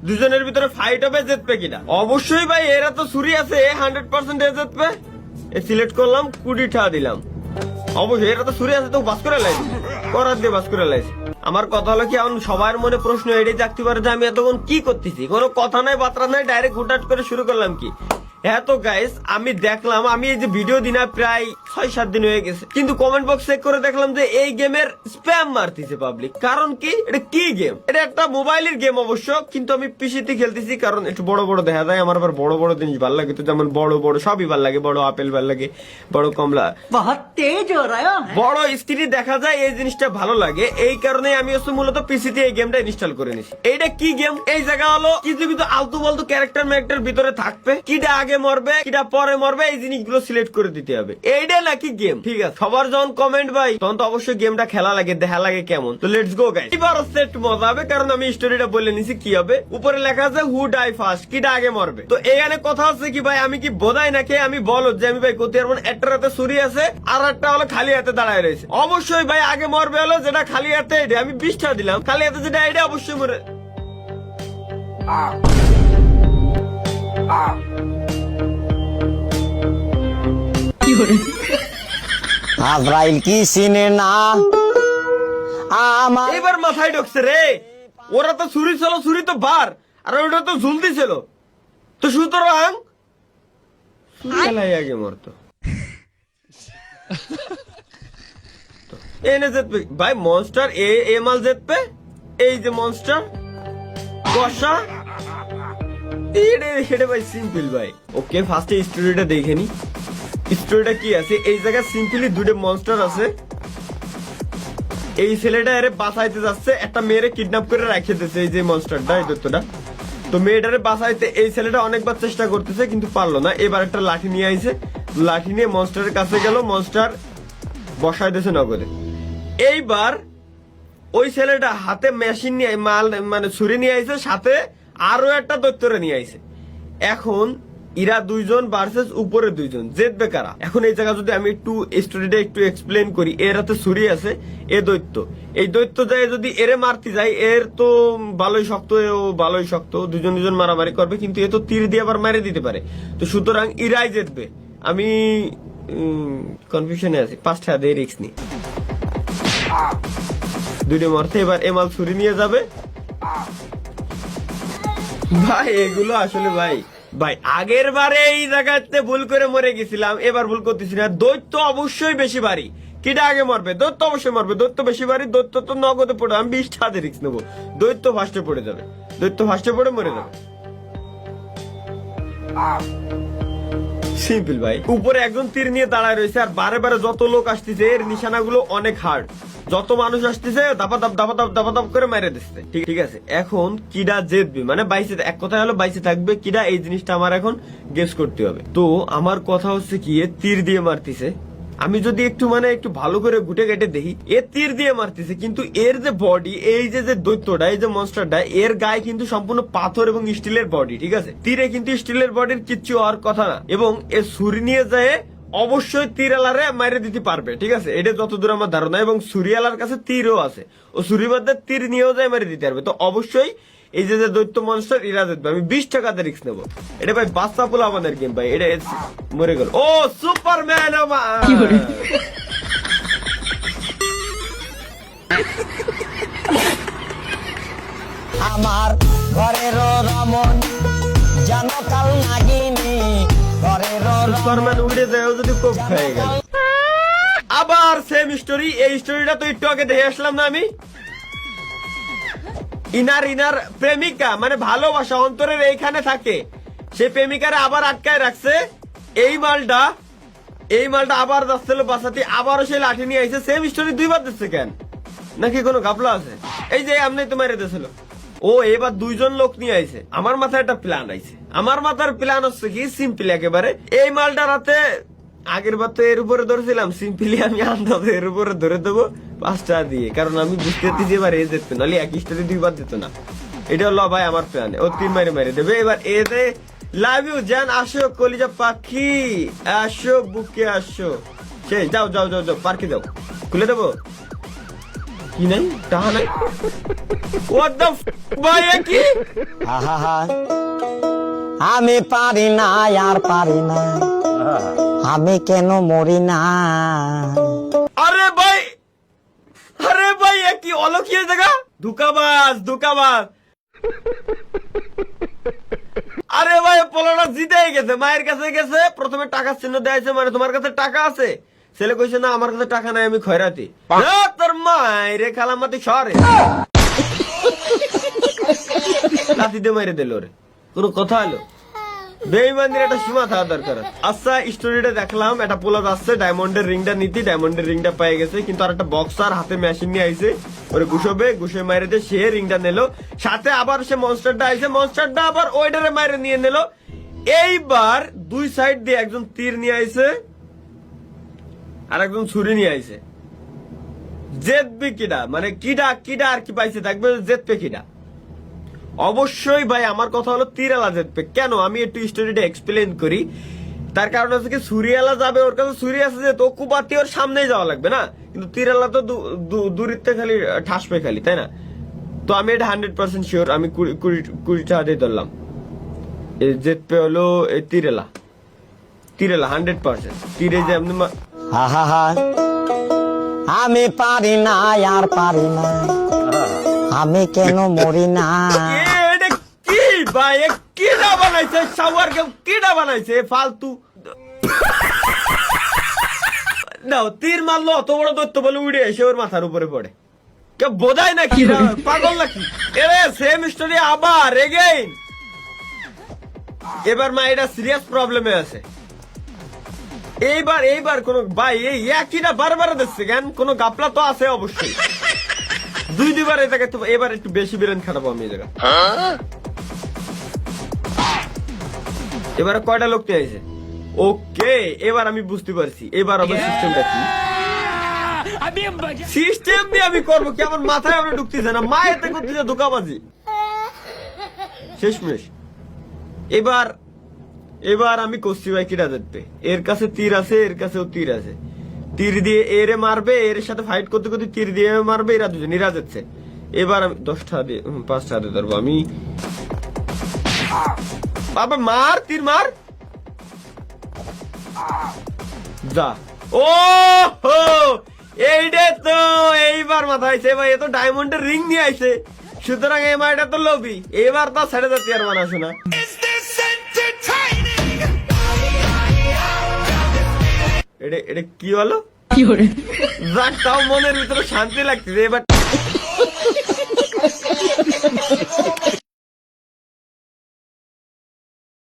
দুজনের ভিতরে ফাইট হবে, জিতবে কিনা? অবশ্যই ভাই, এরা তো ছুরি আছে, 100% জিতবে। সিলেক্ট করলাম, 20 টাকা দিলাম। অবশ্যই এরা তো ছুরি আছে, তো বাস করে লাইছে, করার দিয়ে বাস করে লাইছে। আমার কথা হলো কি, এখন সবার মনে প্রশ্ন এটাই জাগতে পারে যে আমি এতক্ষণ কি করতেছি, কোনো কথা নাই বার্তা নাই, ডাইরেক্ট হুটহাট করে শুরু করলাম কি। হ্যাঁ তো গাইস, আমি দেখলাম, আমি এই যে ভিডিও দিনা প্রায় 6-7 দিন হয়ে গেছে, কিন্তু কমেন্ট বক্স চেক করে দেখলাম যে এই গেমের স্প্যাম মারতেছে পাবলিক। কারণ কি, এটা কি গেম? এটা একটা মোবাইলের গেম অবশ্য, কিন্তু আমি পিসিতে খেলতেছি, কারণ একটু বড় বড় দেখা যায়। আমার আবার বড় বড় জিনিস ভালো লাগে, তো যেমন বড় বড় সবই ভালো লাগে, বড় আপেল ভালো লাগে, বড় কমলা, বড় স্ক্রিনে দেখা যায়, এই জিনিসটা ভালো লাগে। এই কারণে আমি হচ্ছে মূলত পিসিতে এই গেমটা ইনস্টল করে নিছি। এইটা কি গেম? এই জায়গা হলো কিছু কিছু আলতু ফালতু ক্যারেক্টার ভিতরে থাকবে, কিটা আগে মরবে কিটা পরে মরবে, এই জিনিসগুলো সিলেক্ট করে দিতে হবে। এইটা নাকি গেম? ঠিক আছে, সবার যখন কমেন্ট ভাই, তখন তো অবশ্যই গেমটা খেলা লাগে, দেখা লাগে কেমন। তো লেটস গো গাইস, এবার সেট মজা হবে, কারণ আমি স্টোরিটা বলে নিছি কি হবে। উপরে লেখা আছে হু ডাই ফার্স্ট, কিটা আগে মরবে। তো এখানে কথা হচ্ছে কি ভাই, আমি কি বোধাই নাকি আমি বলো যে আমি ভাই কোথায় পারবো? একটা হাতে ছুরি আছে, আর একটা হলো খালি হাতে দাঁড়ায় রয়েছে। অবশ্যই ভাই আগে মরবে হলো যেটা খালি হাতে, এটা আমি 20 টাকা দিলাম। খালি হাতে যেটা, এটা অবশ্যই মরে। আজরাইল কি চিনে না আমার। এবার মাথায় ঢুকছে রে, ওরা তো ছুরি ছিল, ছুরি তো বার, আর ওটা তো ঝুলতি ছিল, তো সুতরাং আগে মরতো। এনে জিতবে ভাই মনস্টার, এ মাল জিতবে। এই যে মনস্টার কষা, এটা ভাই সিম্পল ভাই। ওকে, ফার্স্টে স্টোরিটা দেখে নি, স্টোরিটা কি আছে। এই জায়গায় সিম্পলি দুটো মনস্টার আছে। এই ছেলেটা এর বাঁচাইতে যাচ্ছে, একটা মেয়েরে কিডন্যাপ করে রেখে দিয়েছে এই যে মনস্টারটা, এই দত্তটা। তো মেয়েটারে বাঁচাইতে এই ছেলেটা অনেকবার চেষ্টা করতেছে, কিন্তু পারলো না। এবার একটা লাঠি নিয়ে আইছে, লাঠি নিয়ে মনস্টারের কাছে গেল, মনস্টার বসাই দিয়েছে নগদে। এইবার ওই ছেলেটা হাতে মেশিন নিয়ে মাল মানে ছুরি নিয়ে আইছে, সাথে আরো একটা দৈত্যরে নিয়ে আইছে। এখন ইরা দুইজন ভার্সেস উপরে দুইজন, জিতবে কারা? এখন এই জায়গা যদি আমি একটু স্টোরিটা একটু এক্সপ্লেন করি। এর হাতে ছুরি আছে, এ দৈত্য। এই দৈত্য যায় যদি এরে মারতে যায়, এর তো ভালোই শক্ত, ও ভালোই শক্ত, দুজন দুজন মারামারি করবে, কিন্তু এ তো তীর দিয়ে আবার মারে দিতে পারে। তো সুতরাং ইরাই জিতবে। আমি কনফিউশনে আছি, 5 টাকা দিয়ে রিস্ক নি। দুইটা মরতে, এবার এমাল ছুরি নিয়ে যাবে। ভাই এগুলো আসলে ভাই আগের বারে এই জায়গাতে ভুল করে মরে গেছিলাম, এবার ভুল করতেছি না। দৈত্য অবশ্যই বেশি ভারী, কিটা আগে মরবে? দৈত্য অবশ্যই মরবে, দৈত্য বেশি ভারী, দৈত্য তো নগদে পড়ে। আমি 20 টাকা রিস্ক নেবো, দৈত্য ফার্স্টে পড়ে যাবে, দৈত্য ফার্স্টে পড়ে মরে যাবে। সিম্পল ভাই। উপরে একজন তীর নিয়ে দাঁড়ায় রয়েছে, আর বারে বারে যত লোক আসতেছে, এর নিশানাগুলো অনেক হার্ড। যত মানুষ আসতেছে দাপাদাপ করে মেরে দিচ্ছে। ঠিক আছে, এখন কিডা জিতবে, মানে বাইসে, এক কথা হলো বাইসে থাকবে কিডা, এই জিনিসটা আমার এখন গেস করতে হবে। তো আমার কথা হচ্ছে কি, এ তীর দিয়ে মারতেছে। আমি যদি একটু একটু ভালো করে গুটে কেটে দেখি, এ তীর দিয়ে মারতেছে, কিন্তু এর যে বডি, এই যে দৈত্যটা, এই যে মনস্টারটা, এর গায়ে কিন্তু সম্পূর্ণ পাথর এবং স্টিলের বডি। ঠিক আছে, তীরে কিন্তু স্টিলের বডির কিচ্ছু হওয়ার কথা না। এবং এ ছুরি নিয়ে যায় অবশ্যই তীরালারে মাইরে দিতে পারবে। ঠিক আছে, এটা যতদূর আমার ধারণা। এবং ছুরিয়ালার কাছে তীরও আছে, ও ছুরির মধ্যে তীর নিয়েও যায় মারি দিতে পারবে। তো অবশ্যই এই যে দৈত্য মনস্টার ইরা জিতবে। আমি 20 টাকাতে রিস্ক নেবো। এটা ভাই বাচ্চা পোলা আমাদের গেম ভাই, এটা মরে গেল। ও সুপারম্যান আমার ঘরের রমন জানো কাল নাগিনী, ঘরের সুপারম্যান উড়ে যায়, যদি কোপ খেয়ে গেল। আবার সেম স্টোরি। এই স্টোরিটা তো একটু আগে দেখে আসলাম না আমি। ইনার প্রেমিকা, মানে ভালোবাসা অন্তরের এইখানে থাকে, সেই প্রেমিকারে আবার আটকায় রাখছে। এই মালটা আবার যাচ্ছিল বাসাতে, আবারও সে লাঠি নিয়ে আইছে। সেম স্টোরি দুইবার দিচ্ছে কেন? নাকি কোনো ঘাপলা আছে? এই যে এমনি তো মেরে দিয়েছিল। ও এবার দুইজন লোক নিয়ে আইছে। আমার মাথায় একটা প্ল্যান আইছে। আমার মাথার প্ল্যান হচ্ছে কি, সিম্পল একেবারে। এই মালটা রাতে আগের বার তো এর উপরে ধরেছিলাম, সিম্পলি আমি আন্দাজে এর উপরে ধরে দেবো 5 টাকা দিয়ে, কারণ আমি বুঝতে পারছি যে এবার এ যেত, নাহলে এক স্টোরি 2 বার দিত না। এটা হলো ভাই আমার প্ল্যান। ও 3 মারে দেবে। এবার এ যে লাভ ইউ জান, আসো কলিজা পাখি, আসো বুকে আসো। সেই যাও পার্কে যাও, খুলে দেবো। কি নাই টাকা নাই What the ভাই এ কি আহা আমি পারি না আর পারি না আমি কেন মরি না আরে ভাই এ কি অলক্ষী জায়গা ধোকাবাজ আরে ভাই পোলাটা জিতেই গেছে মায়ের কাছে গেছে প্রথমে টাকার চিহ্ন দেয়াছে মানে তোমার কাছে টাকা আছে ছেলে কইছে না আমার কাছে টাকা নাই আমি খয়রাতি তোর মায়ের খালামাতি শহরে লাথি দিয়ে মেরে দিল রে কোনো কথা হলো বেইমানের একটা সীমা থাকা দরকার আচ্ছা স্টোরিটা দেখলাম একটা পোলা যাচ্ছে ডায়মন্ডের রিংটা নিতে ডায়মন্ডের রিংটা পেয়ে গেছে কিন্তু আর একটা বক্সার হাতে মেশিন নিয়ে আইছে ওরে ঘুষে মাইরে দিয়ে সে রিংটা নিল সাথে আবার সে মনস্টারটা আইছে মনস্টারটা আবার ওইটারে মাইরে নিয়ে নিল এইবার দুই সাইড দিয়ে একজন তীর নিয়ে আইছে আর একজন ছুরি নিয়ে আইছে জেতবি কিডা মানে কিডা আর কি পাইছে থাকবে জেতবে কিডা অবশ্যই ভাই আমার কথা হলো তীরালা জিতবে কেন আমি একটু স্টোরিটা এক্সপ্লেন করি তার কারণ হচ্ছে কি সুরিয়ালা যাবে ওর কাছে সুরি আছে যে তো কুপাতি ওর সামনেই যাওয়া লাগবে না কিন্তু তীরালা তো দূরিতে খালি ঠাসবে খালি তাই না তো আমি এটা 100% শিওর আমি 20 টাকা দিয়ে ধরলাম জিতবে হলো এই তীরালা 100% তীরে যে আপনি আহা আমি পারি না আর পারি না আমি কেন মরি না এটা কি ভাই কিডা বানাইছে শাওয়ার কেউ কিডা বানাইছে ফালতু নাও তীর মারলো অত বড় দত্ত বলে উড়ে এসে ওর মাথার উপরে পড়ে কে বোঝায় না কি পাগল নাকি এরে সেম স্টোরি আবার এগেইন এবার মা এটা সিরিয়াস প্রবলেমে আছে এইবার কোন ভাই এই একইটা বারবার দিচ্ছে কেন কোন গাপলা তো আছে অবশ্যই দুইবার এই জায়গায় তো এবার একটু বেশি বিরেন খাটাবো আমি এই জায়গা এবারে কয়টা লোক আইছে ওকে এবার আমি বুঝতে পারছি এবার আমার সিস্টেমটা কি সিস্টেম দিয়ে আমি করবো কি আমার মাথায় আমরা ঢুকতেছে না মায়েতে করতেছে ধোকাবাজি শেষমেশ এবার আমি করছি ভাই কিটা দেখতে এর কাছে তীর আছে এর কাছেও তীর আছে তীর দিয়ে এরে মারবে এর সাথে ফাইট করতে করতে তীর দিয়ে মারবে এরা দুজন এরা যাচ্ছে এবার আমি 10 টাকা দিয়ে 5 টাকা দিয়ে ধরবো আমি বাবা মার তীর মার যা ও হো এইটা তো এইবার মাথা আইছে ভাই এ তো ডায়মন্ডের রিং নিয়ে আইছে সুতরাং এই মাইটা তো লোভি এবার তো ছেড়ে যাচ্ছে আর মানা শোনা এটা কি হলো যাক তাও মনের ভিতরে শান্তি লাগছে এবার